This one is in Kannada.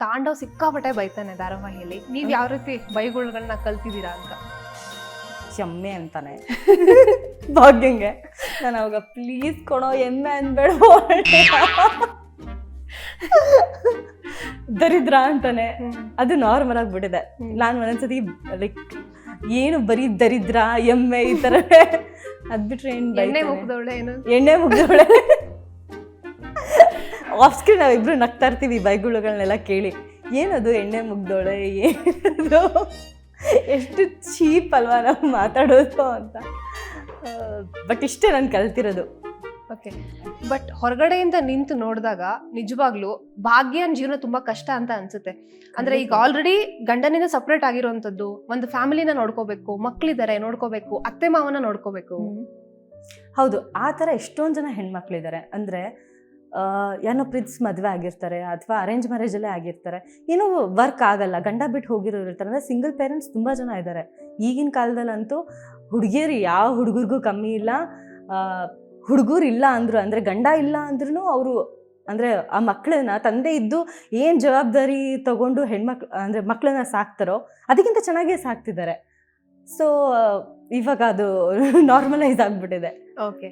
ತಾಂಡವ್ ಸಿಕ್ಕಾಪಟ್ಟೆ ಬೈತಾನೆ ಧಾರಾವಾಹಿಯಲ್ಲಿ. ನೀವ್ ಯಾವ ರೀತಿ ಬೈಗುಳಗಳನ್ನ ಕಲ್ತಿದ್ದೀರಾ ಅಂತ? ಚಮ್ಮೆ ಅಂತಾನೆ ಭಾಗ್ಯಂಗೆ. ನಾನು ಅವಾಗ ಪ್ಲೀಸ್ ಕೊಡೋ ಎಮ್ಮೆ ಅನ್ಬೇಡ ದರಿದ್ರ ಅಂತಾನೆ. ಅದು ನಾರ್ಮಲ್ ಆಗ್ಬಿಟ್ಟಿದೆ. ನಾನು ಒಂದೊಂದ್ಸತಿ ಲೈಕ್ ಏನು ಬರೀ ದರಿದ್ರ ಎಮ್ಮೆ ಈ ತರ ಅದ್ಬಿಟ್ರೆ ಎಣ್ಣೆ ಮುಗ್ದವಳೆ ಏನು ಎಣ್ಣೆ ಮುಗ್ದವಳೆ ಆಫ್ ಸ್ಕ್ರೀನ್ ನಾವಿಬ್ರು ನಗ್ತಾ ಇರ್ತೀವಿ ಬೈಗುಳುಗಳನ್ನೆಲ್ಲ ಕೇಳಿ. ಏನದು ಎಣ್ಣೆ ಮುಗ್ದವಳೆ, ಏನದು, ಎಷ್ಟು ಚೀಪ್ ಅಲ್ವಾ ನಾವು ಮಾತಾಡೋದು ಅಂತ. ಬಟ್ ಇಷ್ಟೇ ನಾನು ಕಲ್ತಿರೋದು. ಓಕೆ, ಬಟ್ ಹೊರಗಡೆಯಿಂದ ನಿಂತು ನೋಡಿದಾಗ ನಿಜವಾಗ್ಲೂ ಭಾಗ್ಯನ್ ಜೀವನ ತುಂಬಾ ಕಷ್ಟ ಅಂತ ಅನ್ಸುತ್ತೆ. ಅಂದ್ರೆ ಈಗ ಆಲ್ರೆಡಿ ಗಂಡನಿಂದ ಸಪ್ರೇಟ್ ಆಗಿರುವಂತದ್ದು, ಒಂದು ಫ್ಯಾಮಿಲಿನ ನೋಡ್ಕೋಬೇಕು, ಮಕ್ಳಿದಾರೆ ನೋಡ್ಕೋಬೇಕು, ಅತ್ತೆ ಮಾವನ ನೋಡ್ಕೋಬೇಕು. ಹೌದು, ಆ ಥರ ಎಷ್ಟೊಂದು ಜನ ಹೆಣ್ಮಕ್ಳಿದ್ದಾರೆ. ಅಂದರೆ ಏನೋ ಪ್ರೀತಿಸಿ ಮದುವೆ ಆಗಿರ್ತಾರೆ ಅಥವಾ ಅರೇಂಜ್ ಮ್ಯಾರೇಜಲ್ಲೇ ಆಗಿರ್ತಾರೆ, ಏನೋ ವರ್ಕ್ ಆಗಲ್ಲ, ಗಂಡ ಬಿಟ್ಟು ಹೋಗಿರೋರು ಇರ್ತಾರೆ. ಅಂದರೆ ಸಿಂಗಲ್ ಪೇರೆಂಟ್ಸ್ ತುಂಬ ಜನ ಇದ್ದಾರೆ ಈಗಿನ ಕಾಲದಲ್ಲಂತೂ. ಹುಡುಗಿಯರು ಯಾವ ಹುಡುಗರಿಗೂ ಕಮ್ಮಿ ಇಲ್ಲ. ಹುಡುಗರು ಇಲ್ಲ ಅಂದರು, ಅಂದರೆ ಗಂಡ ಇಲ್ಲ ಅಂದ್ರೂ ಅವರು ಅಂದರೆ ಆ ಮಕ್ಕಳನ್ನ ತಂದೆ ಇದ್ದು ಏನು ಜವಾಬ್ದಾರಿ ತಗೊಂಡು ಹೆಣ್ಮಕ್ಳು ಅಂದರೆ ಮಕ್ಕಳನ್ನ ಸಾಕ್ತಾರೋ ಅದಕ್ಕಿಂತ ಚೆನ್ನಾಗೇ ಸಾಕ್ತಿದ್ದಾರೆ. ಸೊ ಇವಾಗ ಅದು ನಾರ್ಮಲೈಸ್ ಆಗಿಬಿಟ್ಟಿದೆ. ಓಕೆ,